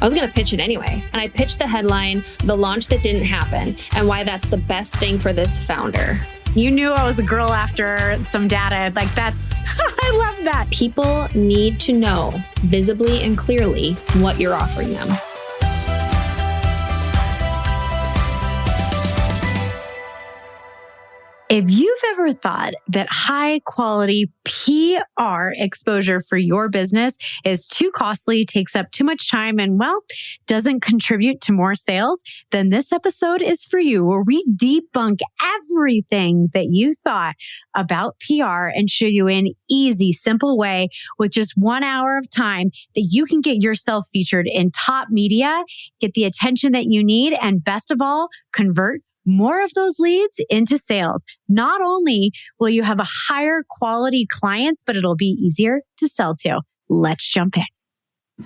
I was going to pitch it anyway. And I pitched the headline, the launch that didn't happen, and why that's the best thing for this founder. You knew I was a girl after some data. Like that's, I love that. People need to know visibly and clearly what you're offering them. If you've ever thought that high quality PR exposure for your business is too costly, takes up too much time, and doesn't contribute to more sales, then this episode is for you, where we debunk everything that you thought about PR and show you an easy, simple way with just 1 hour of time that you can get yourself featured in top media, get the attention that you need, and best of all, convert more of those leads into sales. Not only will you have a higher quality clients, but it'll be easier to sell to. Let's jump in.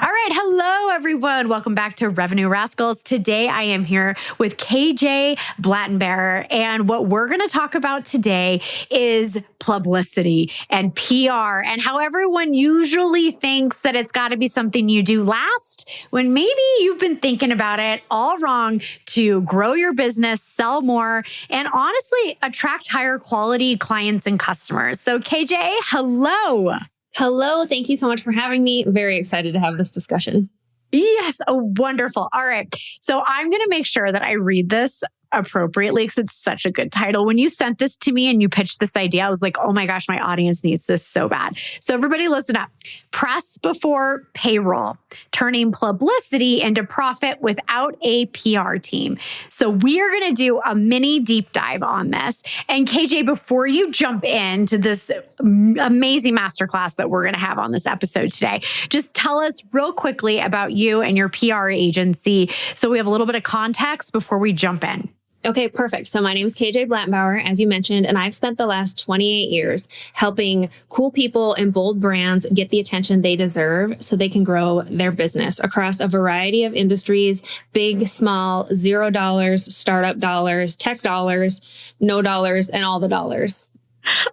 All right. Hello, everyone. Welcome back to Revenue Rascals. Today, I am here with KJ Blattenbauer. And what we're going to talk about today is publicity and PR and how everyone usually thinks that it's got to be something you do last, when maybe you've been thinking about it all wrong to grow your business, sell more, and honestly, attract higher quality clients and customers. So KJ, hello. Hello. Thank you so much for having me. Very excited to have this discussion. Yes. Oh, wonderful. All right. So I'm going to make sure that I read this appropriately because it's such a good title. When you sent this to me and you pitched this idea, I was like, oh my gosh, my audience needs this so bad. So everybody listen up. Press before payroll, turning publicity into profit without a PR team. So we are going to do a mini deep dive on this. And KJ, before you jump into this amazing masterclass that we're going to have on this episode today, just tell us real quickly about you and your PR agency so we have a little bit of context before we jump in. Okay, perfect. So my name is KJ Blattenbauer, as you mentioned, and I've spent the last 28 years helping cool people and bold brands get the attention they deserve so they can grow their business across a variety of industries, big, small, $0, startup dollars, tech dollars, no dollars, and all the dollars.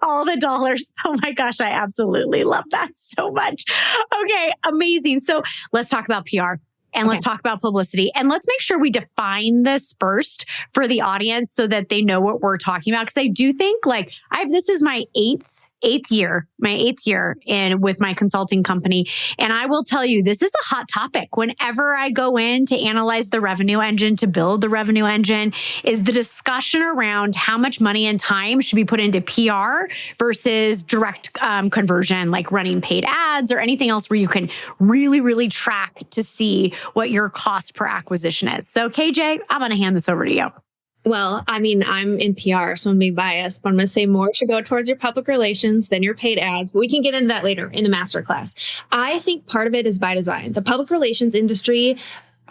All the dollars. Oh my gosh, I absolutely love that so much. Okay, amazing. So let's talk about PR. And let's talk about publicity. And let's make sure we define this first for the audience so that they know what we're talking about. Because I do think this is my eighth year in with my consulting company. And I will tell you, this is a hot topic. Whenever I go in to analyze the revenue engine, to build the revenue engine, is the discussion around how much money and time should be put into PR versus direct conversion, like running paid ads or anything else where you can really, really track to see what your cost per acquisition is. So KJ, I'm going to hand this over to you. Well, I mean, I'm in PR, so I'm being biased, but I'm going to say more should go towards your public relations than your paid ads. But we can get into that later in the masterclass. I think part of it is by design. The public relations industry,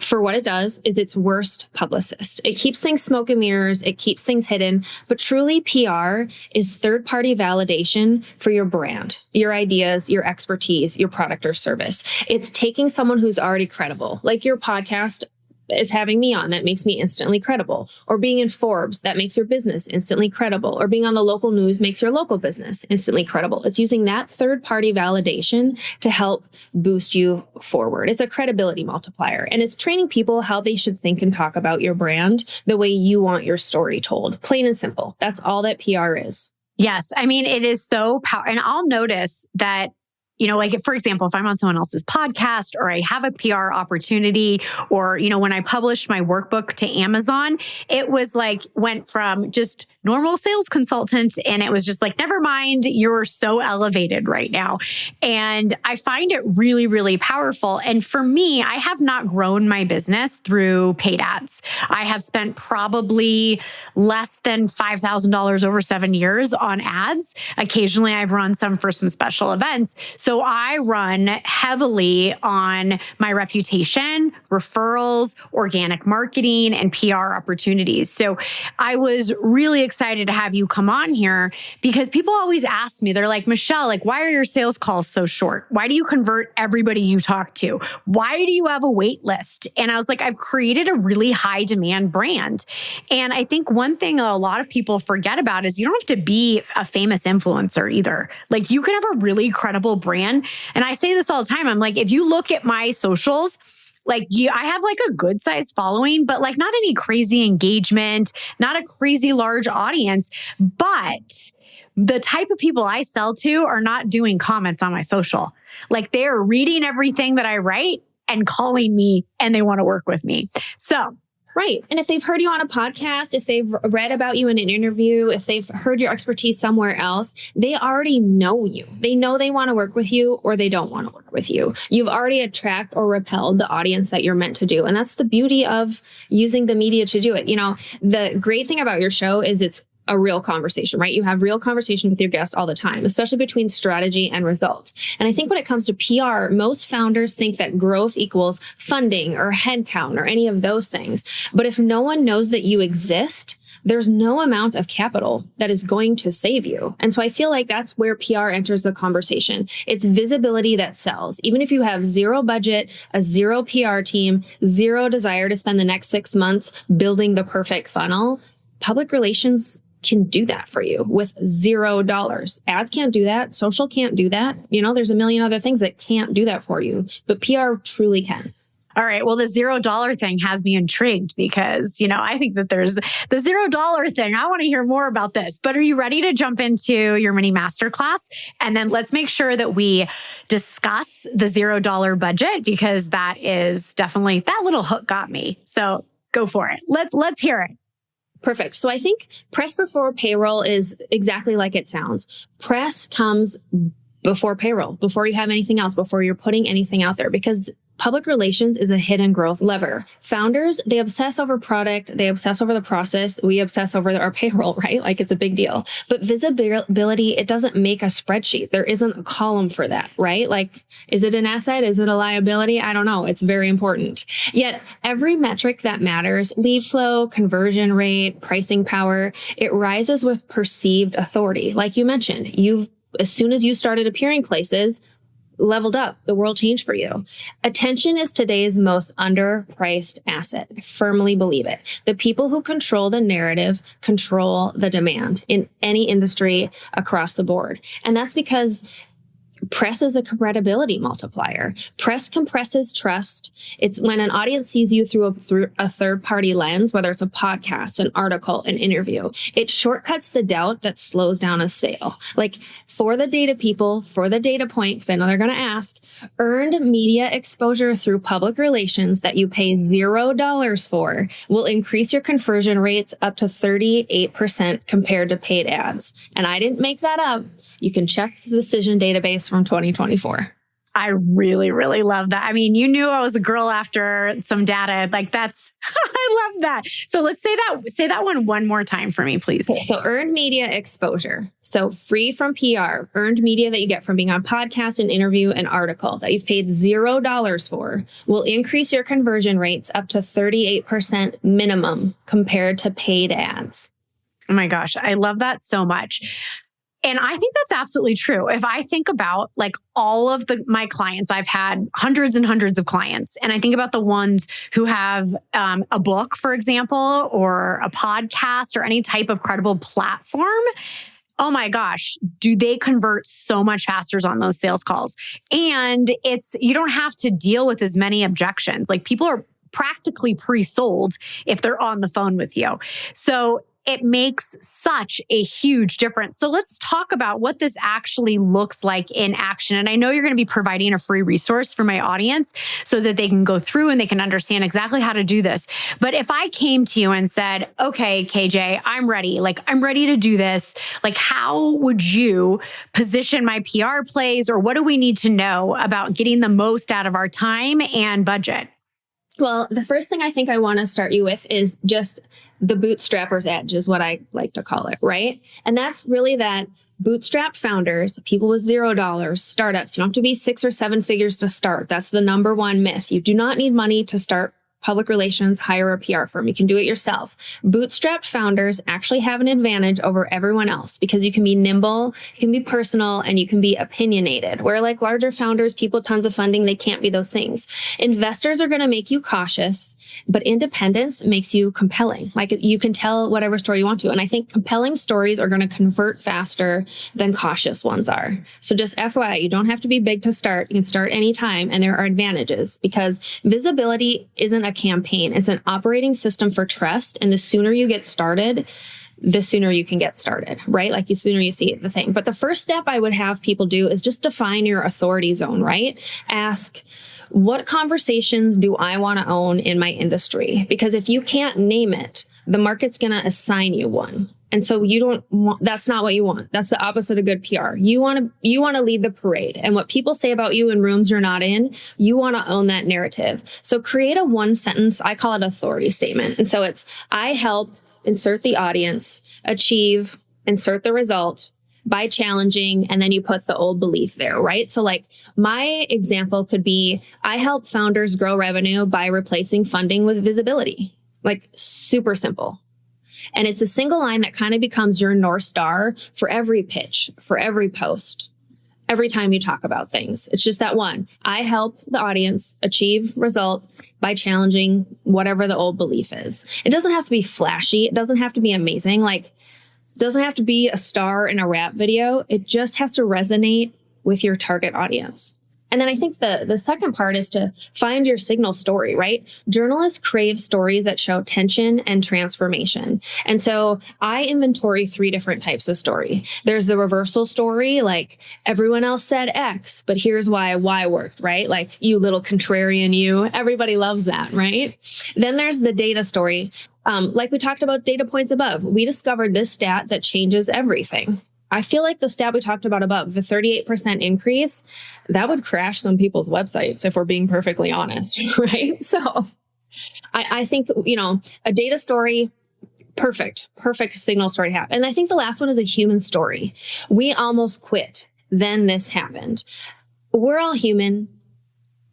for what it does, is its worst publicist. It keeps things smoke and mirrors. It keeps things hidden. But truly, PR is third-party validation for your brand, your ideas, your expertise, your product or service. It's taking someone who's already credible, like your podcast is having me on, that makes me instantly credible. Or being in Forbes, that makes your business instantly credible. Or being on the local news makes your local business instantly credible. It's using that third-party validation to help boost you forward. It's a credibility multiplier. And it's training people how they should think and talk about your brand the way you want your story told. Plain and simple. That's all that PR is. Yes. I mean, it is so powerful. And I'll notice that, for example, if I'm on someone else's podcast or I have a PR opportunity, or, when I published my workbook to Amazon, it was went from just normal sales consultant. And it was just never mind, you're so elevated right now. And I find it really, really powerful. And for me, I have not grown my business through paid ads. I have spent probably less than $5,000 over 7 years on ads. Occasionally, I've run some for some special events. So I run heavily on my reputation, referrals, organic marketing, and PR opportunities. So I was really excited to have you come on here because people always ask me, they're like, Michelle, why are your sales calls so short? Why do you convert everybody you talk to? Why do you have a wait list? And I was like, I've created a really high demand brand. And I think one thing a lot of people forget about is you don't have to be a famous influencer either. You can have a really credible brand. And I say this all the time. I'm like, if you look at my socials, Like I have like a good sized following, but like not any crazy engagement, not a crazy large audience. But the type of people I sell to are not doing comments on my social. Like they're reading everything that I write and calling me and they want to work with me. So right. And if they've heard you on a podcast, if they've read about you in an interview, if they've heard your expertise somewhere else, they already know you. They know they want to work with you or they don't want to work with you. You've already attracted or repelled the audience that you're meant to do. And that's the beauty of using the media to do it. You know, the great thing about your show is it's a real conversation, right? You have real conversation with your guest all the time, especially between strategy and results. And I think when it comes to PR, most founders think that growth equals funding or headcount or any of those things. But if no one knows that you exist, there's no amount of capital that is going to save you. And so I feel like that's where PR enters the conversation. It's visibility that sells. Even if you have zero budget, a zero PR team, zero desire to spend the next 6 months building the perfect funnel, public relations can do that for you with $0. Ads can't do that. Social can't do that. You know, there's a million other things that can't do that for you, but PR truly can. All right. Well, the $0 thing has me intrigued because, you know, I think that there's the $0 thing. I want to hear more about this, but are you ready to jump into your mini masterclass? And then let's make sure that we discuss the $0 budget because that is definitely, that little hook got me. So go for it. Let's hear it. Perfect. So I think press before payroll is exactly like it sounds. Press comes before payroll, before you have anything else, before you're putting anything out there, because public relations is a hidden growth lever. Founders, they obsess over product, they obsess over the process, we obsess over our payroll, right? Like it's a big deal. But visibility, it doesn't make a spreadsheet. There isn't a column for that, right? Like, is it an asset? Is it a liability? I don't know. It's very important. Yet every metric that matters, lead flow, conversion rate, pricing power, it rises with perceived authority. Like you mentioned, as soon as you started appearing places, leveled up, the world changed for you. Attention is today's most underpriced asset. I firmly believe it. The people who control the narrative control the demand in any industry across the board. And that's because press is a credibility multiplier. Press compresses trust. It's when an audience sees you through a third-party lens, whether it's a podcast, an article, an interview. It shortcuts the doubt that slows down a sale. Like for the data people, for the data point, because I know they're going to ask, earned media exposure through public relations that you pay $0 for will increase your conversion rates up to 38% compared to paid ads. And I didn't make that up. You can check the decision database from 2024. I really, really love that. I mean, you knew I was a girl after some data. Like that's, I love that. So let's say that one more time for me, please. Okay, so earned media exposure. So free from PR, earned media that you get from being on podcast, an interview, an article that you've paid $0 for will increase your conversion rates up to 38% minimum compared to paid ads. Oh my gosh. I love that so much. And I think that's absolutely true. If I think about like all of my clients, I've had hundreds and hundreds of clients. And I think about the ones who have a book, for example, or a podcast or any type of credible platform. Oh my gosh, do they convert so much faster on those sales calls? And you don't have to deal with as many objections. Like people are practically pre-sold if they're on the phone with you. So it makes such a huge difference. So let's talk about what this actually looks like in action. And I know you're going to be providing a free resource for my audience so that they can go through and they can understand exactly how to do this. But if I came to you and said, okay, KJ, I'm ready. Like, I'm ready to do this. Like, how would you position my PR plays, or what do we need to know about getting the most out of our time and budget? Well, the first thing I think I want to start you with is just the bootstrapper's edge is what I like to call it, right? And that's really that bootstrapped founders, people with $0, startups. You don't have to be 6 or 7 figures to start. That's the number one myth. You do not need money to start public relations, hire a PR firm. You can do it yourself. Bootstrapped founders actually have an advantage over everyone else because you can be nimble, you can be personal, and you can be opinionated. Where like larger founders, people, tons of funding, they can't be those things. Investors are going to make you cautious, but independence makes you compelling. Like you can tell whatever story you want to. And I think compelling stories are going to convert faster than cautious ones are. So just FYI, you don't have to be big to start. You can start anytime, and there are advantages because visibility isn't a campaign. It's an operating system for trust. And the sooner you get started, the sooner you can get started, right? Like the sooner you see the thing. But the first step I would have people do is just define your authority zone, right? Ask, what conversations do I want to own in my industry? Because if you can't name it, the market's going to assign you one. And so you don't want, that's not what you want. That's the opposite of good PR. You want to lead the parade. And what people say about you in rooms you're not in, you want to own that narrative. So create a one sentence, I call it authority statement. And so it's, I help insert the audience, achieve, insert the result by challenging, and then you put the old belief there, right? So like my example could be, I help founders grow revenue by replacing funding with visibility. Like super simple. And it's a single line that kind of becomes your North Star for every pitch, for every post, every time you talk about things. It's just that one. I help the audience achieve result by challenging whatever the old belief is. It doesn't have to be flashy. It doesn't have to be amazing. Like, it doesn't have to be a star in a rap video. It just has to resonate with your target audience. And then I think the second part is to find your signal story, right? Journalists crave stories that show tension and transformation. And so I inventory 3 different types of story. There's the reversal story, like everyone else said X, but here's why Y worked, right? Like you little contrarian you. Everybody loves that, right? Then there's the data story. Like we talked about data points above, we discovered this stat that changes everything. I feel like the stat we talked about above, the 38% increase, that would crash some people's websites if we're being perfectly honest, right? So I think, a data story, perfect signal story to have. And I think the last one is a human story. We almost quit. Then this happened. We're all human.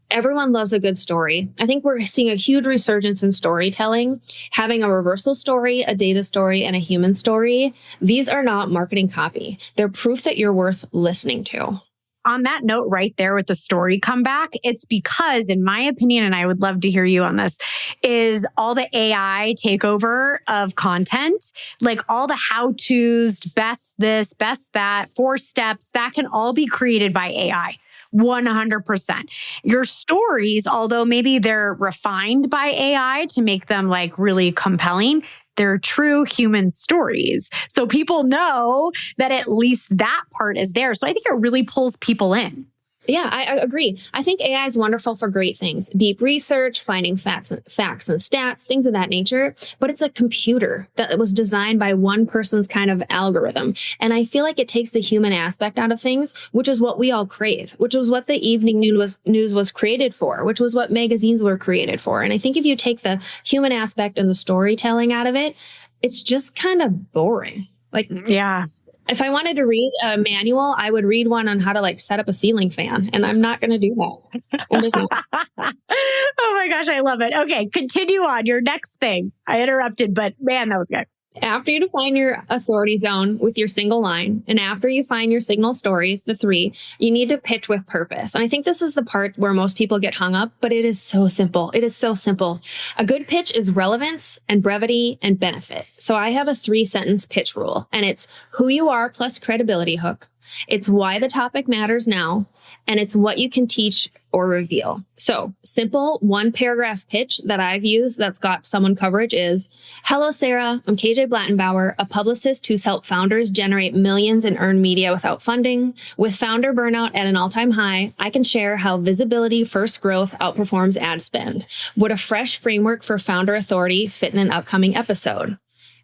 Everyone loves a good story. I think we're seeing a huge resurgence in storytelling. Having a reversal story, a data story, and a human story, these are not marketing copy. They're proof that you're worth listening to. On that note right there with the story comeback, it's because, in my opinion, and I would love to hear you on this, is all the AI takeover of content, like all the how-tos, best this, best that, 4 steps, that can all be created by AI. 100%. Your stories, although maybe they're refined by AI to make them like really compelling, they're true human stories. So people know that at least that part is there. So I think it really pulls people in. Yeah, I agree. I think AI is wonderful for great things. Deep research, finding facts and stats, things of that nature. But it's a computer that was designed by one person's kind of algorithm. And I feel like it takes the human aspect out of things, which is what we all crave, which was what the evening news was created for, which was what magazines were created for. And I think if you take the human aspect and the storytelling out of it, it's just kind of boring. Like, yeah. If I wanted to read a manual, I would read one on how to like set up a ceiling fan, and I'm not going to do that. I'm just not. Oh my gosh, I love it. Okay, continue on. Your next thing. I interrupted, but man, that was good. After you define your authority zone with your single line, and after you find your signal stories, the 3, you need to pitch with purpose. And I think this is the part where most people get hung up, but it is so simple. It is so simple. A good pitch is relevance and brevity and benefit. So I have a 3-sentence pitch rule, and it's who you are plus credibility hook. It's why the topic matters now, and it's what you can teach or reveal. So simple 1-paragraph pitch that I've used that's got someone coverage is, hello, Sarah, I'm KJ Blattenbauer, a publicist who's helped founders generate millions and earn media without funding. With founder burnout at an all-time high, I can share how visibility first growth outperforms ad spend. Would a fresh framework for founder authority fit in an upcoming episode?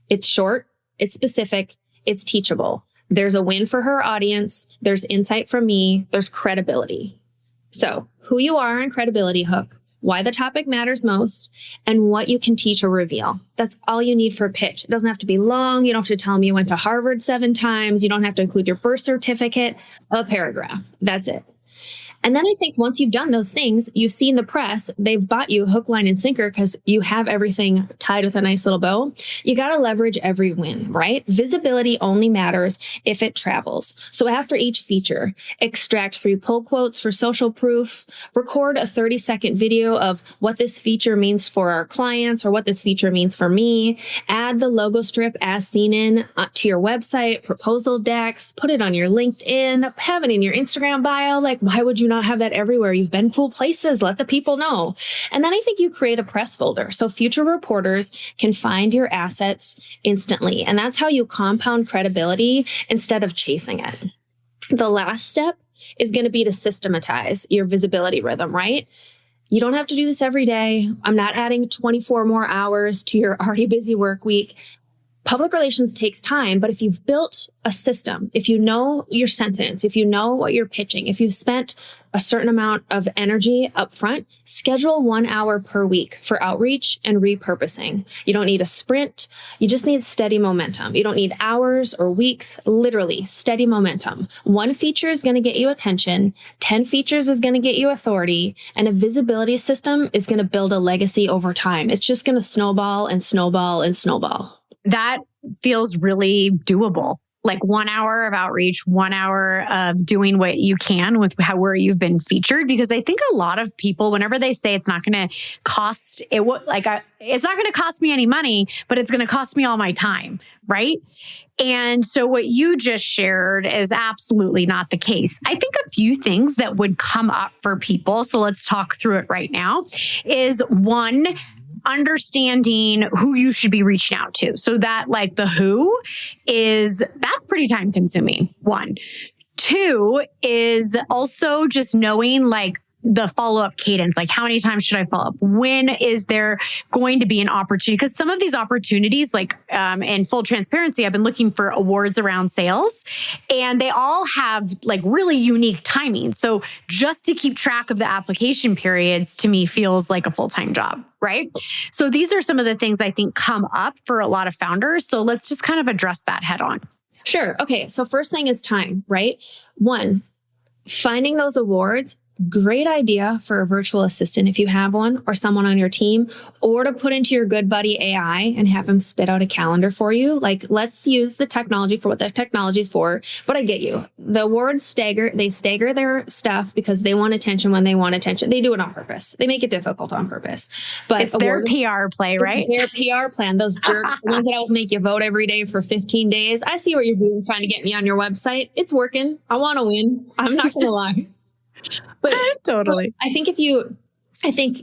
It's short, it's specific, it's teachable. There's a win for her audience. There's insight from me. There's credibility. So who you are and credibility hook, why the topic matters most, and what you can teach or reveal. That's all you need for a pitch. It doesn't have to be long. You don't have to tell them you went to Harvard 7 times. You don't have to include your birth certificate. A paragraph. That's it. And then I think once you've done those things, you've seen the press, they've bought you hook, line, and sinker because you have everything tied with a nice little bow. You got to leverage every win, right? Visibility only matters if it travels. So after each feature, extract 3 pull quotes for social proof, record a 30-second video of what this feature means for our clients or what this feature means for me, add the logo strip as seen in to your website, proposal decks, put it on your LinkedIn, have it in your Instagram bio. Like, why would you not have that everywhere? You've been cool places. Let the people know. And then I think you create a press folder so future reporters can find your assets instantly. And that's how you compound credibility instead of chasing it. The last step is going to be to systematize your visibility rhythm, right? You don't have to do this every day. I'm not adding 24 more hours to your already busy work week. Public relations takes time, but if you've built a system, if you know your sentence, if you know what you're pitching, if you've spent a certain amount of energy up front, schedule 1 hour per week for outreach and repurposing. You don't need a sprint. You just need steady momentum. You don't need hours or weeks, literally steady momentum. 1 feature is going to get you attention. 10 features is going to get you authority, and a visibility system is going to build a legacy over time. It's just going to snowball and snowball and snowball. That feels really doable. Like 1 hour of outreach, 1 hour of doing what you can with where you've been featured. Because I think a lot of people, whenever they say it's not going to cost it's not going to cost me any money, but it's going to cost me all my time, right? And so what you just shared is absolutely not the case. I think a few things that would come up for people, so let's talk through it right now, is one, understanding who you should be reaching out to. So that like the who that's pretty time consuming. 1. 2 is also just knowing like the follow-up cadence, like how many times should I follow up? When is there going to be an opportunity? Because some of these opportunities, like in full transparency, I've been looking for awards around sales, and they all have like really unique timing. So just to keep track of the application periods to me feels like a full-time job, right? So these are some of the things I think come up for a lot of founders. So let's just kind of address that head on. Sure. Okay. So first thing is time, right? 1, finding those awards. Great idea for a virtual assistant if you have one, or someone on your team, or to put into your good buddy AI and have him spit out a calendar for you. Like, let's use the technology for what the technology is for. But I get you. The awards stagger their stuff because they want attention when they want attention. They do it on purpose. They make it difficult on purpose. But it's their PR play, right? It's their PR plan. Those jerks, the ones that always make you vote every day for 15 days. I see what you're doing trying to get me on your website. It's working. I want to win. I'm not going to lie. But totally. I think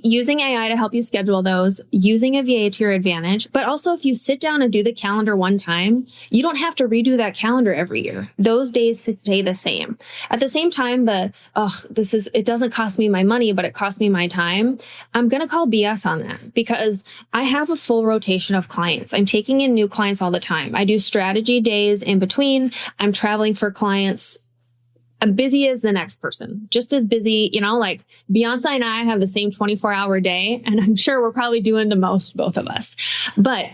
using AI to help you schedule those, using a VA to your advantage, but also if you sit down and do the calendar one time, you don't have to redo that calendar every year. Those days stay the same. At the same time, it doesn't cost me my money, but it costs me my time. I'm going to call BS on that because I have a full rotation of clients. I'm taking in new clients all the time. I do strategy days in between. I'm traveling for clients. I'm busy as the next person, just as busy, like Beyonce and I have the same 24-hour day, and I'm sure we're probably doing the most, both of us. But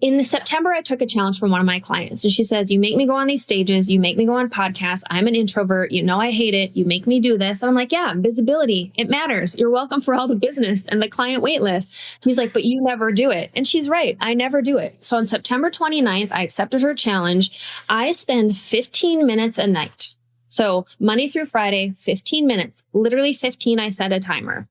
in September, I took a challenge from one of my clients, and she says, you make me go on these stages, you make me go on podcasts. I'm an introvert. I hate it. You make me do this. And I'm like, yeah, visibility. It matters. You're welcome for all the business and the client wait list. He's like, but you never do it. And she's right. I never do it. So on September 29th, I accepted her challenge. I spend 15 minutes a night. So Monday through Friday, 15 minutes, literally 15, I set a timer.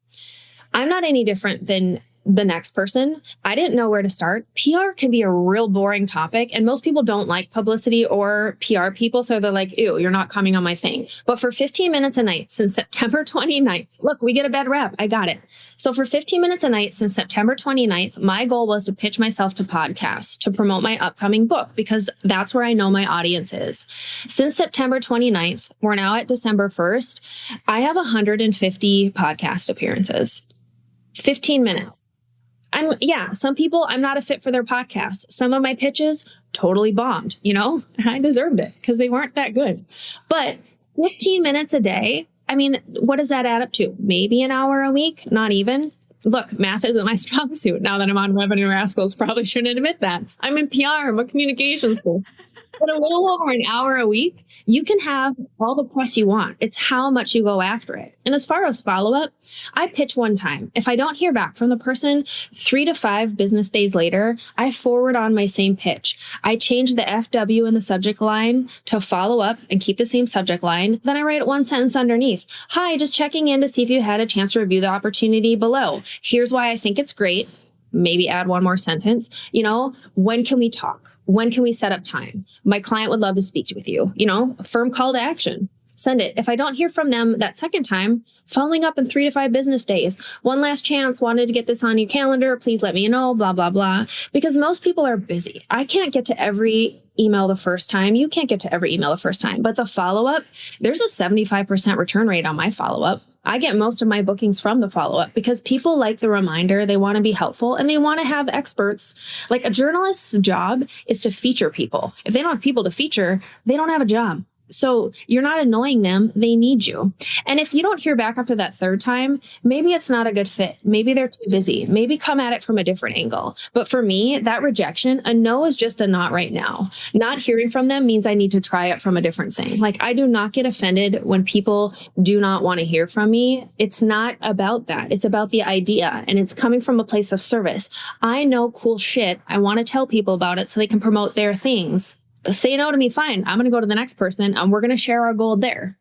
I'm not any different than the next person. I didn't know where to start. PR can be a real boring topic, and most people don't like publicity or PR people. So they're like, ew, you're not coming on my thing. But for 15 minutes a night since September 29th, look, we get a bad rep. I got it. So for 15 minutes a night since September 29th, my goal was to pitch myself to podcasts to promote my upcoming book because that's where I know my audience is. Since September 29th, we're now at December 1st. I have 150 podcast appearances. 15 minutes. Some people, I'm not a fit for their podcasts. Some of my pitches totally bombed, and I deserved it because they weren't that good. But 15 minutes a day, what does that add up to? Maybe an hour a week? Not even. Look, math isn't my strong suit. Now that I'm on Revenue Rascals, probably shouldn't admit that. I'm in PR. I'm a communications school. But a little over an hour a week, you can have all the press you want. It's how much you go after it. And as far as follow-up, I pitch one time. If I don't hear back from the person 3 to 5 business days later, I forward on my same pitch. I change the FW in the subject line to follow up and keep the same subject line. Then I write one sentence underneath. Hi, just checking in to see if you had a chance to review the opportunity below. Here's why I think it's great. Maybe add one more sentence. When can we talk? When can we set up time? My client would love to speak with you. A firm call to action. Send it. If I don't hear from them that second time, following up in 3 to 5 business days. One last chance. Wanted to get this on your calendar. Please let me know. Blah, blah, blah. Because most people are busy. I can't get to every email the first time. You can't get to every email the first time. But the follow-up, there's a 75% return rate on my follow-up. I get most of my bookings from the follow-up because people like the reminder, they want to be helpful, and they want to have experts. Like a journalist's job is to feature people. If they don't have people to feature, they don't have a job. So you're not annoying them. They need you. And if you don't hear back after that third time, maybe it's not a good fit. Maybe they're too busy. Maybe come at it from a different angle. But for me, that rejection, a no is just a not right now. Not hearing from them means I need to try it from a different thing. Like I do not get offended when people do not want to hear from me. It's not about that. It's about the idea, and it's coming from a place of service. I know cool shit. I want to tell people about it so they can promote their things. Say no to me, fine. I'm going to go to the next person and we're going to share our gold there.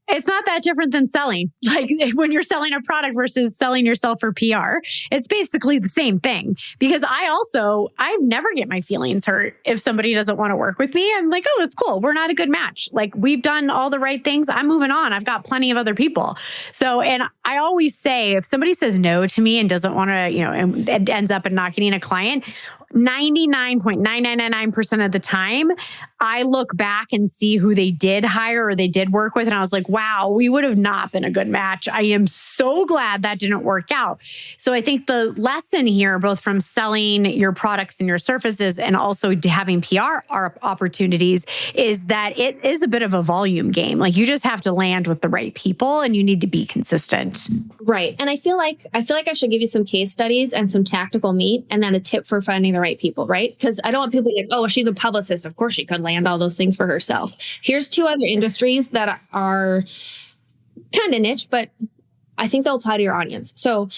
It's not that different than selling. Like when you're selling a product versus selling yourself for PR, it's basically the same thing. Because I never get my feelings hurt if somebody doesn't want to work with me. I'm like, oh, that's cool. We're not a good match. Like we've done all the right things. I'm moving on. I've got plenty of other people. So, and I always say, if somebody says no to me and doesn't want to, and it ends up in not getting a client, 99.9999% of the time, I look back and see who they did hire or they did work with. And I was like, wow, we would have not been a good match. I am so glad that didn't work out. So I think the lesson here, both from selling your products and your services and also having PR opportunities, is that it is a bit of a volume game. Like you just have to land with the right people and you need to be consistent. Right. And I feel like I should give you some case studies and some tactical meat and then a tip for finding the right people, right? Because I don't want people to be like, oh, well, she's a publicist. Of course she could land all those things for herself. Here's 2 other industries that are kind of niche, but I think they'll apply to your audience. So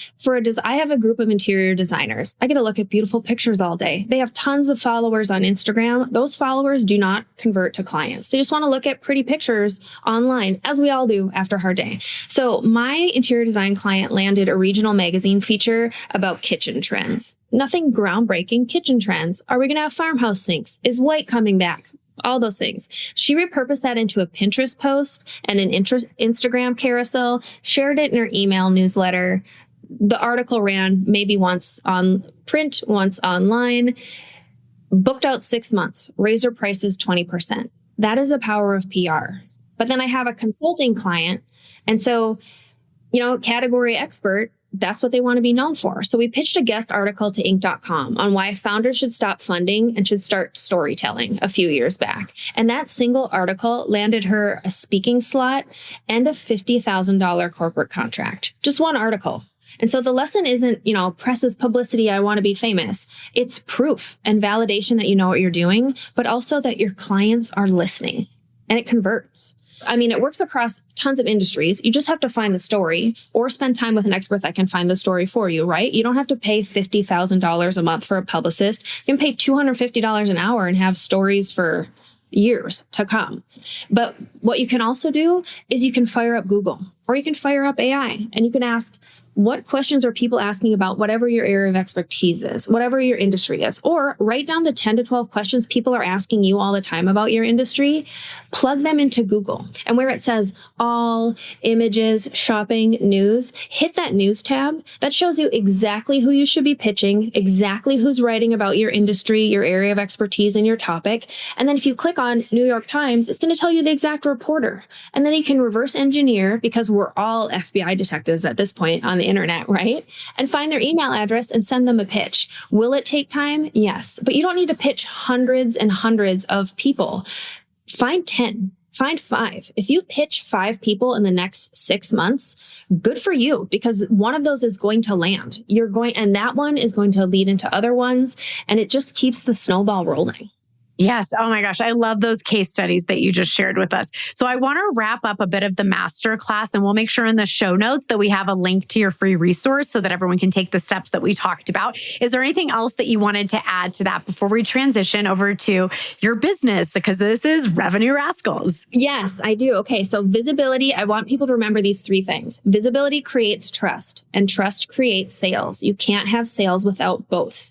I have a group of interior designers. I get to look at beautiful pictures all day. They have tons of followers on Instagram. Those followers do not convert to clients. They just want to look at pretty pictures online, as we all do after a hard day. So my interior design client landed a regional magazine feature about kitchen trends. Nothing groundbreaking, kitchen trends. Are we going to have farmhouse sinks? Is white coming back? All those things. She repurposed that into a Pinterest post and an Instagram carousel, shared it in her email newsletter. The article ran maybe once on print, once online, booked out 6 months, raised her prices 20%. That is the power of PR. But then I have a consulting client. And so, category expert, that's what they want to be known for. So we pitched a guest article to Inc.com on why founders should stop funding and should start storytelling a few years back. And that single article landed her a speaking slot and a $50,000 corporate contract. Just one article. And so the lesson isn't, press is publicity, I want to be famous. It's proof and validation that you know what you're doing, but also that your clients are listening and it converts. I mean, it works across tons of industries. You just have to find the story or spend time with an expert that can find the story for you, right? You don't have to pay $50,000 a month for a publicist. You can pay $250 an hour and have stories for years to come. But what you can also do is you can fire up Google or you can fire up AI and you can ask, what questions are people asking about whatever your area of expertise is, whatever your industry is, or write down the 10 to 12 questions people are asking you all the time about your industry, plug them into Google. And where it says all, images, shopping, news, hit that news tab. That shows you exactly who you should be pitching, exactly who's writing about your industry, your area of expertise, and your topic. And then if you click on New York Times, it's going to tell you the exact reporter. And then you can reverse engineer, because we're all FBI detectives at this point on the internet, right? And find their email address and send them a pitch. Will it take time? Yes. But you don't need to pitch hundreds and hundreds of people. Find 10, find 5. If you pitch 5 people in the next 6 months, good for you, because one of those is going to land. And that one is going to lead into other ones. And it just keeps the snowball rolling. Yes. Oh my gosh. I love those case studies that you just shared with us. So I want to wrap up a bit of the masterclass, and we'll make sure in the show notes that we have a link to your free resource so that everyone can take the steps that we talked about. Is there anything else that you wanted to add to that before we transition over to your business? Because this is Revenue Rascals. Yes, I do. Okay. So visibility, I want people to remember these three things. Visibility creates trust, and trust creates sales. You can't have sales without both.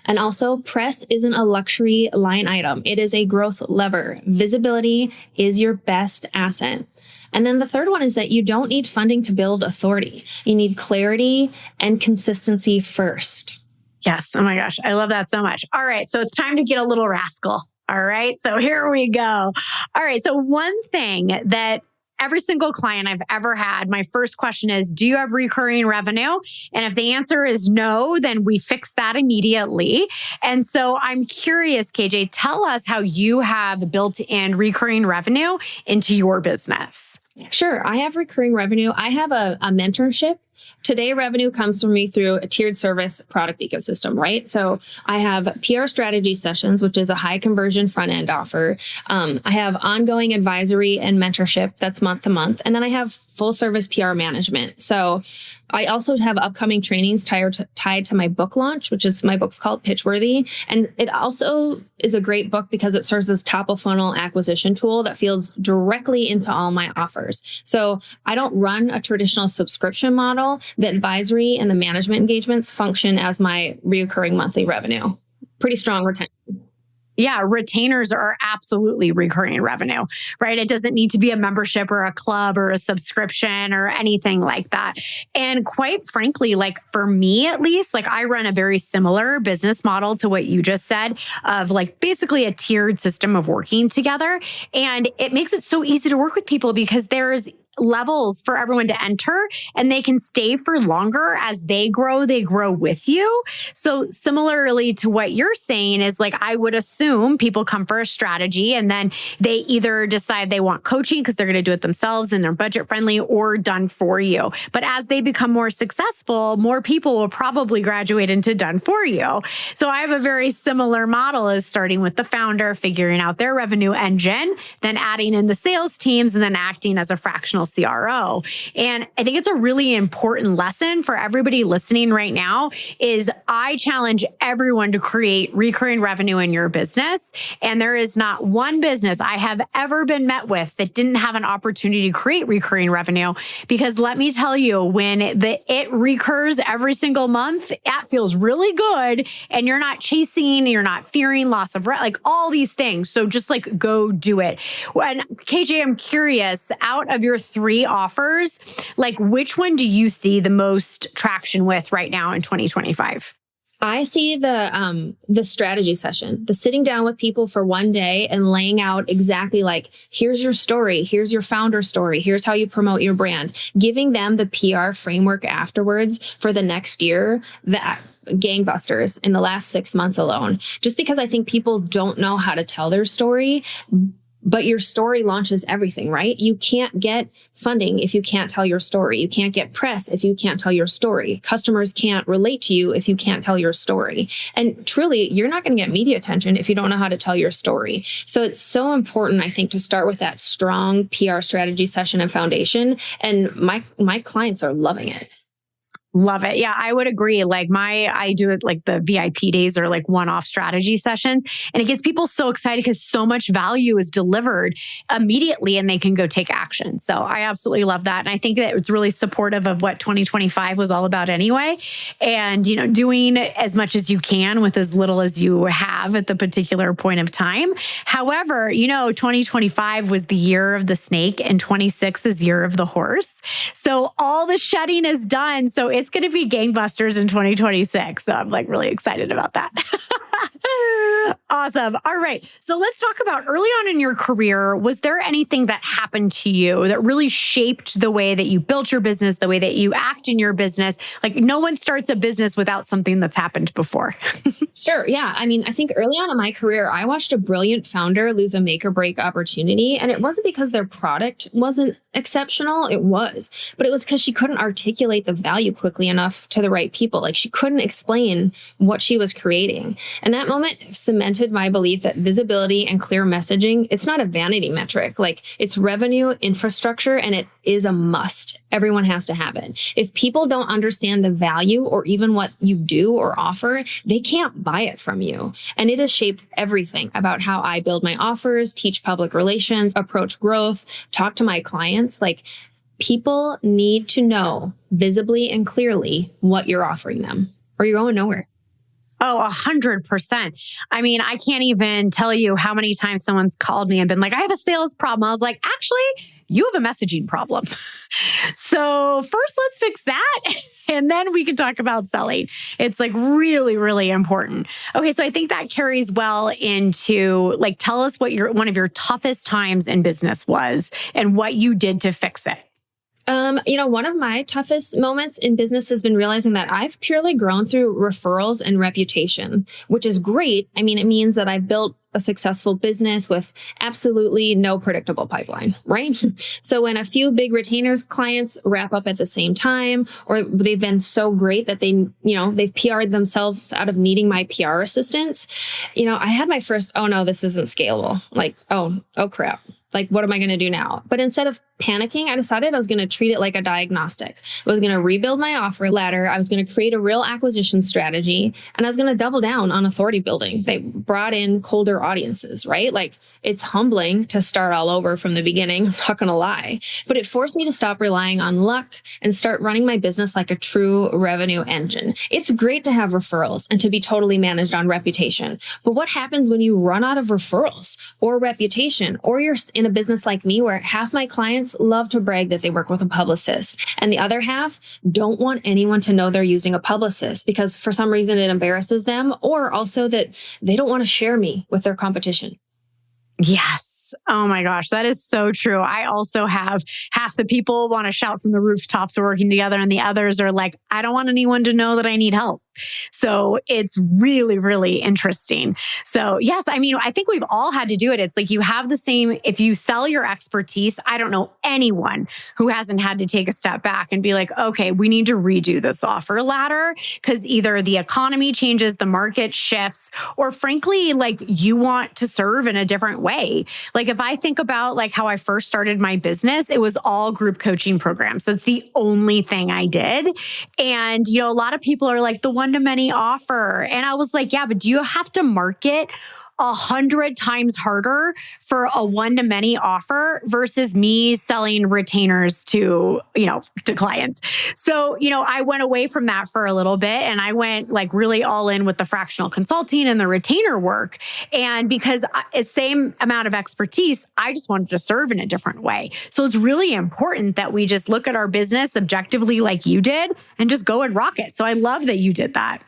And also, press isn't a luxury line item. It is a growth lever. Visibility is your best asset. And then the third one is that you don't need funding to build authority. You need clarity and consistency first. Yes. Oh my gosh. I love that so much. All right. So it's time to get a little rascal. All right. So here we go. All right. So one thing that every single client I've ever had, my first question is, do you have recurring revenue? And if the answer is no, then we fix that immediately. And so I'm curious, KJ, tell us how you have built in recurring revenue into your business. Sure. I have recurring revenue. I have a mentorship. Today, revenue comes from me through a tiered service product ecosystem, right? So I have PR strategy sessions, which is a high conversion front end offer. I have ongoing advisory and mentorship that's month to month. And then I have full service PR management. So I also have upcoming trainings tied to my book launch, which is my book's called Pitchworthy. And it also is a great book because it serves as top of funnel acquisition tool that feeds directly into all my offers. So I don't run a traditional subscription model. The advisory and the management engagements function as my reoccurring monthly revenue. Pretty strong retention. Yeah, retainers are absolutely recurring revenue, right? It doesn't need to be a membership or a club or a subscription or anything like that. And quite frankly, like for me at least, like I run a very similar business model to what you just said of like basically a tiered system of working together. And it makes it so easy to work with people because there's levels for everyone to enter and they can stay for longer as they grow with you. So similarly to what you're saying is like, I would assume people come for a strategy and then they either decide they want coaching because they're going to do it themselves and they're budget friendly or done for you. But as they become more successful, more people will probably graduate into done for you. So I have a very similar model as starting with the founder, figuring out their revenue engine, then adding in the sales teams and then acting as a fractional CRO. And I think it's a really important lesson for everybody listening right now is I challenge everyone to create recurring revenue in your business. And there is not one business I have ever been met with that didn't have an opportunity to create recurring revenue. Because let me tell you, when it recurs every single month, that feels really good. And you're not chasing, you're not fearing loss of rent, like all these things. So just like go do it. And KJ, I'm curious, out of your three offers, like which one do you see the most traction with right now in 2025? I see the strategy session, the sitting down with people for one day and laying out exactly like, here's your story, here's your founder story, here's how you promote your brand, giving them the PR framework afterwards for the next year, that gangbusters in the last 6 months alone, just because I think people don't know how to tell their story. But your story launches everything, right? You can't get funding if you can't tell your story. You can't get press if you can't tell your story. Customers can't relate to you if you can't tell your story. And truly, you're not going to get media attention if you don't know how to tell your story. So it's so important, I think, to start with that strong PR strategy session and foundation. And my clients are loving it. Love it. Yeah, I would agree. Like I do it like the VIP days or like one-off strategy sessions. And it gets people so excited because so much value is delivered immediately and they can go take action. So I absolutely love that. And I think that it's really supportive of what 2025 was all about anyway. And, you know, doing as much as you can with as little as you have at the particular point of time. However, you know, 2025 was the year of the snake and 26 is year of the horse. So all the shedding is done. So it's going to be gangbusters in 2026. So I'm like really excited about that. Awesome. All right. So let's talk about early on in your career. Was there anything that happened to you that really shaped the way that you built your business, the way that you act in your business? Like no one starts a business without something that's happened before. Sure. Yeah. I mean, I think early on in my career, I watched a brilliant founder lose a make or break opportunity. And it wasn't because their product wasn't exceptional. It was, but it was because she couldn't articulate the value quickly enough to the right people. Like she couldn't explain what she was creating. And And that moment cemented my belief that visibility and clear messaging, it's not a vanity metric. Like, it's revenue, infrastructure, and it is a must. Everyone has to have it. If people don't understand the value or even what you do or offer, they can't buy it from you. And it has shaped everything about how I build my offers, teach public relations, approach growth, talk to my clients. Like, people need to know visibly and clearly what you're offering them, or you're going nowhere. Oh, 100%. I mean, I can't even tell you how many times someone's called me and been like, I have a sales problem. I was like, actually, you have a messaging problem. So first, let's fix that. And then we can talk about selling. It's like really, really important. Okay. So I think that carries well into like, tell us what one of your toughest times in business was and what you did to fix it. One of my toughest moments in business has been realizing that I've purely grown through referrals and reputation, which is great. I mean, it means that I've built a successful business with absolutely no predictable pipeline, right? So when a few big retainers clients wrap up at the same time, or they've been so great that they've PR'd themselves out of needing my PR assistance, I had my first, oh no, this isn't scalable. Like, oh crap. Like, what am I going to do now? But instead of panicking, I decided I was going to treat it like a diagnostic. I was going to rebuild my offer ladder. I was going to create a real acquisition strategy, and I was going to double down on authority building. They brought in colder audiences, right? Like, it's humbling to start all over from the beginning. I'm not going to lie, but it forced me to stop relying on luck and start running my business like a true revenue engine. It's great to have referrals and to be totally managed on reputation. But what happens when you run out of referrals or reputation, or you're in a business like me where half my clients love to brag that they work with a publicist and the other half don't want anyone to know they're using a publicist because for some reason it embarrasses them, or also that they don't want to share me with their competition? Yes. Oh my gosh, that is so true. I also have half the people want to shout from the rooftops we're working together, and the others are like, I don't want anyone to know that I need help. So it's really, really interesting. So yes, I mean, I think we've all had to do it. It's like you have the same, if you sell your expertise, I don't know anyone who hasn't had to take a step back and be like, okay, we need to redo this offer ladder because either the economy changes, the market shifts, or frankly, like you want to serve in a different way. Like if I think about like how I first started my business, it was all group coaching programs. That's the only thing I did. And, a lot of people are like the one-to-many offer. And I was like, yeah, but do you have to market 100 times harder for a one-to-many offer versus me selling retainers to clients? So, I went away from that for a little bit and I went like really all in with the fractional consulting and the retainer work. And because it's same amount of expertise, I just wanted to serve in a different way. So it's really important that we just look at our business objectively like you did and just go and rock it. So I love that you did that.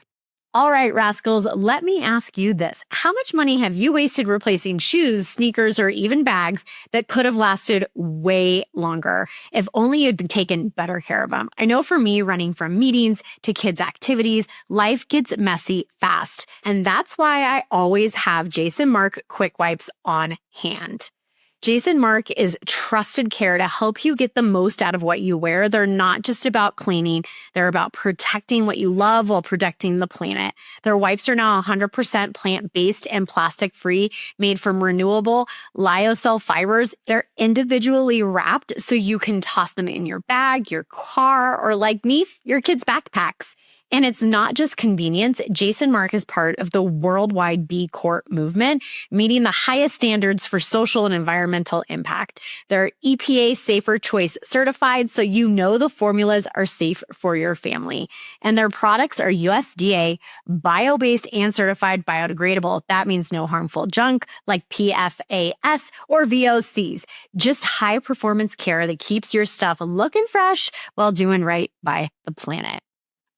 All right, rascals, let me ask you this. How much money have you wasted replacing shoes, sneakers, or even bags that could have lasted way longer if only you'd been taken better care of them? I know for me, running from meetings to kids' activities, life gets messy fast. And that's why I always have Jason Mark Quick Wipes on hand. Jason Mark is trusted care to help you get the most out of what you wear. They're not just about cleaning. They're about protecting what you love while protecting the planet. Their wipes are now 100% plant-based and plastic-free, made from renewable lyocell fibers. They're individually wrapped so you can toss them in your bag, your car, or like me, your kids' backpacks. And it's not just convenience. Jason Mark is part of the worldwide B Corp movement, meeting the highest standards for social and environmental impact. They're EPA Safer Choice certified, so you know the formulas are safe for your family. And their products are USDA, bio-based, and certified biodegradable. That means no harmful junk like PFAS or VOCs. Just high-performance care that keeps your stuff looking fresh while doing right by the planet.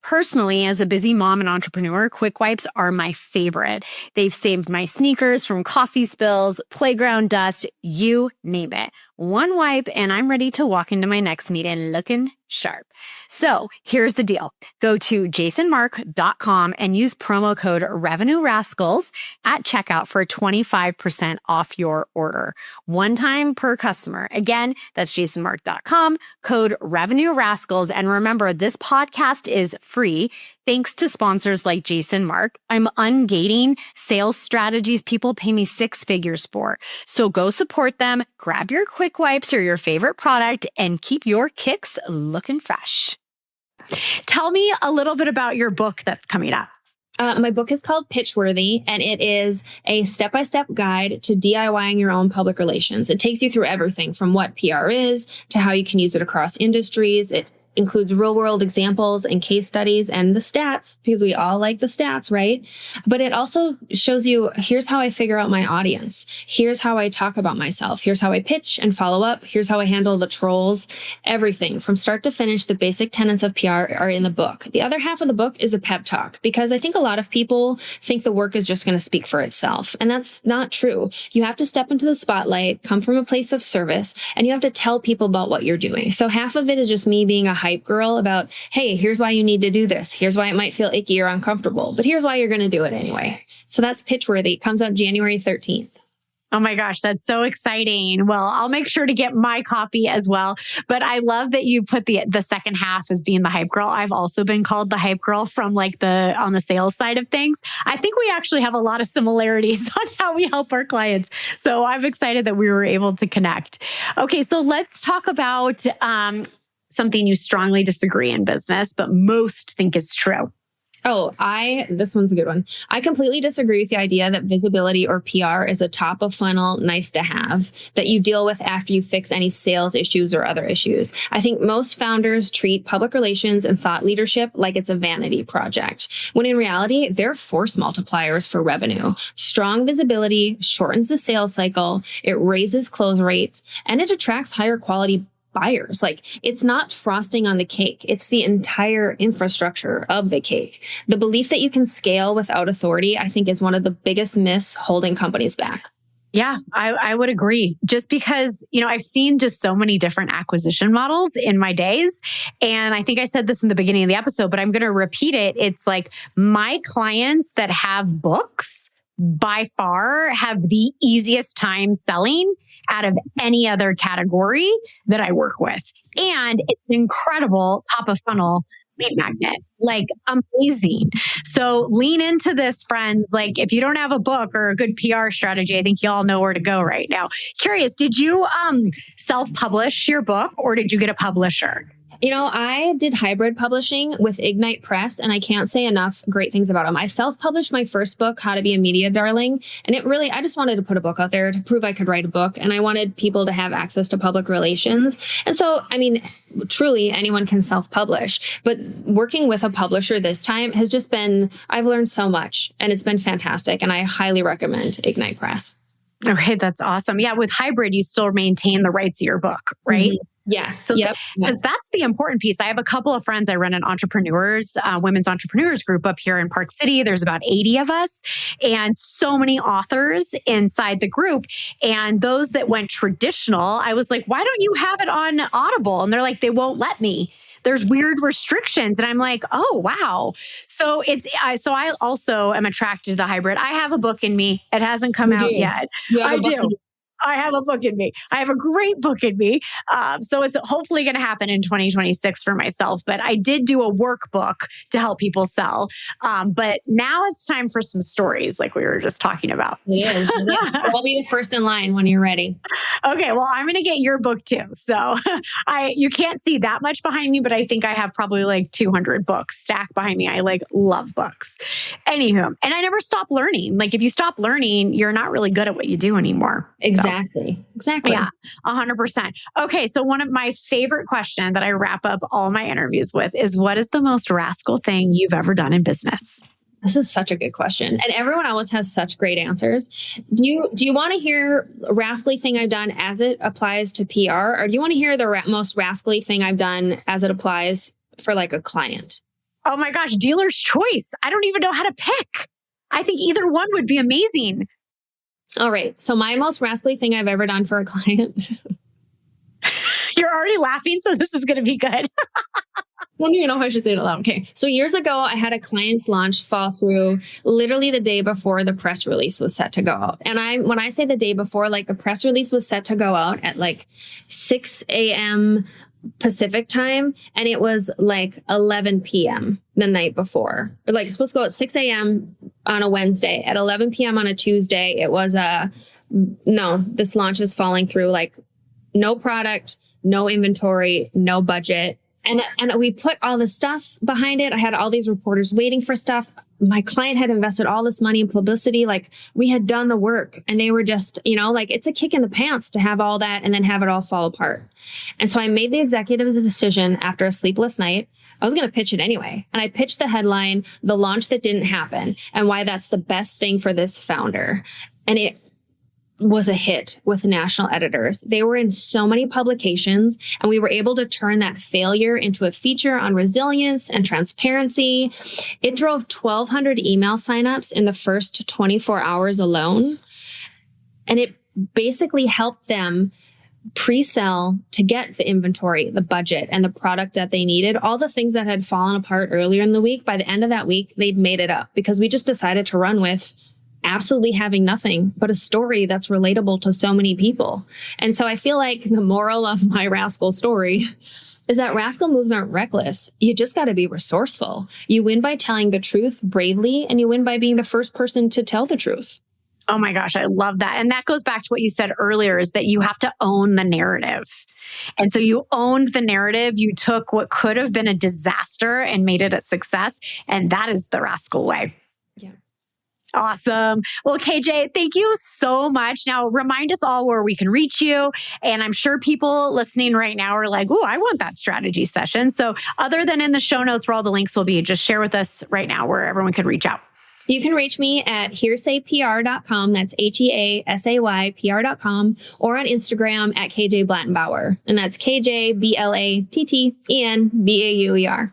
Personally, as a busy mom and entrepreneur, Quick Wipes are my favorite. They've saved my sneakers from coffee spills, playground dust, you name it. One wipe and I'm ready to walk into my next meeting looking sharp. So here's the deal. Go to jasonmark.com and use promo code RevenueRascals at checkout for 25% off your order. One time per customer. Again, that's jasonmark.com, code RevenueRascals. And remember, this podcast is free. Thanks to sponsors like Jason Mark, I'm ungating sales strategies people pay me six figures for. So go support them, grab your quick wipes or your favorite product, and keep your kicks looking fresh. Tell me a little bit about your book that's coming up. My book is called Pitchworthy, and it is a step-by-step guide to DIYing your own public relations. It takes you through everything from what PR is to how you can use it across industries. It includes real-world examples and case studies and the stats, because we all like the stats, right? But it also shows you, here's how I figure out my audience. Here's how I talk about myself. Here's how I pitch and follow up. Here's how I handle the trolls. Everything from start to finish, the basic tenets of PR are in the book. The other half of the book is a pep talk, because I think a lot of people think the work is just going to speak for itself. And that's not true. You have to step into the spotlight, come from a place of service, and you have to tell people about what you're doing. So half of it is just me being a hype girl about, hey, here's why you need to do this. Here's why it might feel icky or uncomfortable, but here's why you're going to do it anyway. So that's Pitchworthy. It comes out January 13th. Oh my gosh, that's so exciting. Well, I'll make sure to get my copy as well. But I love that you put the second half as being the hype girl. I've also been called the hype girl from like on the sales side of things. I think we actually have a lot of similarities on how we help our clients. So I'm excited that we were able to connect. Okay, so let's talk about something you strongly disagree in business, but most think is true. Oh, this one's a good one. I completely disagree with the idea that visibility or PR is a top of funnel nice to have that you deal with after you fix any sales issues or other issues. I think most founders treat public relations and thought leadership like it's a vanity project, when in reality, they're force multipliers for revenue. Strong visibility shortens the sales cycle, it raises close rates, and it attracts higher quality buyers. Like, it's not frosting on the cake. It's the entire infrastructure of the cake. The belief that you can scale without authority, I think, is one of the biggest myths holding companies back. Yeah, I would agree. Just because, I've seen just so many different acquisition models in my days. And I think I said this in the beginning of the episode, but I'm going to repeat it. It's like my clients that have books by far have the easiest time selling out of any other category that I work with. And it's an incredible top of funnel lead magnet, like amazing. So lean into this, friends. Like, if you don't have a book or a good PR strategy, I think y'all know where to go right now. Curious, did you self-publish your book or did you get a publisher? I did hybrid publishing with Ignite Press, and I can't say enough great things about them. I self-published my first book, How to Be a Media Darling, and I just wanted to put a book out there to prove I could write a book, and I wanted people to have access to public relations. And so, truly anyone can self-publish, but working with a publisher this time has just been, I've learned so much, and it's been fantastic, and I highly recommend Ignite Press. Okay, that's awesome. Yeah, with hybrid, you still maintain the rights of your book, right? Mm-hmm. Yes. So because that's the important piece. I have a couple of friends. I run an women's entrepreneurs group up here in Park City. There's about 80 of us and so many authors inside the group. And those that went traditional, I was like, why don't you have it on Audible? And they're like, they won't let me. There's weird restrictions. And I'm like, oh, wow. So I also am attracted to the hybrid. I have a book in me. It hasn't come out yet. I do. I have a book in me. I have a great book in me. So it's hopefully going to happen in 2026 for myself. But I did do a workbook to help people sell. But now it's time for some stories like we were just talking about. It is. I'll be the first in line when you're ready. Okay. Well, I'm going to get your book too. So you can't see that much behind me, but I think I have probably like 200 books stacked behind me. I love books. Anywho, and I never stop learning. Like, if you stop learning, you're not really good at what you do anymore. Exactly. Yeah, 100%. Okay. So one of my favorite questions that I wrap up all my interviews with is, what is the most rascal thing you've ever done in business? This is such a good question. And everyone always has such great answers. Do you want to hear a rascally thing I've done as it applies to PR? Or do you want to hear the most rascally thing I've done as it applies for like a client? Oh my gosh, dealer's choice. I don't even know how to pick. I think either one would be amazing. All right. So my most rascally thing I've ever done for a client. You're already laughing, so this is going to be good. I don't even know if I should say it aloud. Okay. So years ago, I had a client's launch fall through literally the day before the press release was set to go out. And when I say the day before, like, the press release was set to go out at like 6 a.m. Pacific time, and it was like 11 p.m. the night before. Or like supposed to go at 6 a.m. on a Wednesday. At 11 p.m. on a Tuesday, it was no, this launch is falling through. Like no product, no inventory, no budget. And we put all the stuff behind it. I had all these reporters waiting for stuff. My client had invested all this money in publicity. Like we had done the work, and they were just, like it's a kick in the pants to have all that and then have it all fall apart. And so I made the executives a decision after a sleepless night. I was going to pitch it anyway. And I pitched the headline, "The Launch That Didn't Happen," and why that's the best thing for this founder. And it was a hit with national editors. They were in so many publications, and we were able to turn that failure into a feature on resilience and transparency. It drove 1,200 email signups in the first 24 hours alone. And it basically helped them pre-sell to get the inventory, the budget, and the product that they needed. All the things that had fallen apart earlier in the week, by the end of that week, they'd made it up because we just decided to run with absolutely having nothing but a story that's relatable to so many people. And so I feel like the moral of my Rascal story is that Rascal moves aren't reckless. You just got to be resourceful. You win by telling the truth bravely, and you win by being the first person to tell the truth. Oh my gosh, I love that. And that goes back to what you said earlier, is that you have to own the narrative. And so you owned the narrative. You took what could have been a disaster and made it a success. And that is the Rascal way. Yeah. Awesome. Well, KJ, thank you so much. Now, remind us all where we can reach you. And I'm sure people listening right now are like, "Oh, I want that strategy session." So other than in the show notes where all the links will be, just share with us right now where everyone can reach out. You can reach me at hearsaypr.com. That's HEASAYPR.com, or on Instagram at KJ Blattenbauer. And that's KJBLATTENBAUER.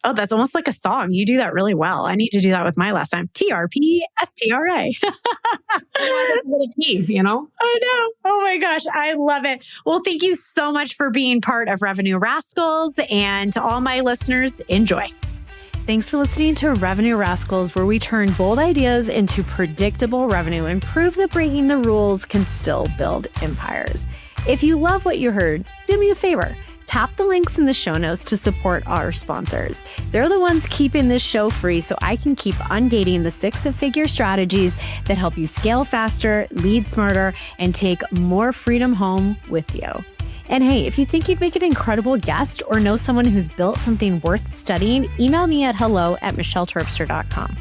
Oh, that's almost like a song. You do that really well. I need to do that with my last name. TRPSTRA. I know? I know. Oh my gosh. I love it. Well, thank you so much for being part of Revenue Rascals. And to all my listeners, enjoy. Thanks for listening to Revenue Rascals, where we turn bold ideas into predictable revenue and prove that breaking the rules can still build empires. If you love what you heard, do me a favor. Tap the links in the show notes to support our sponsors. They're the ones keeping this show free, so I can keep ungating the six-figure strategies that help you scale faster, lead smarter, and take more freedom home with you. And hey, if you think you'd make an incredible guest or know someone who's built something worth studying, email me at hello@michelleterpstra.com.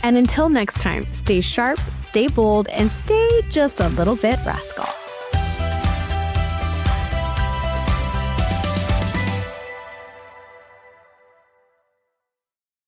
And until next time, stay sharp, stay bold, and stay just a little bit rascal.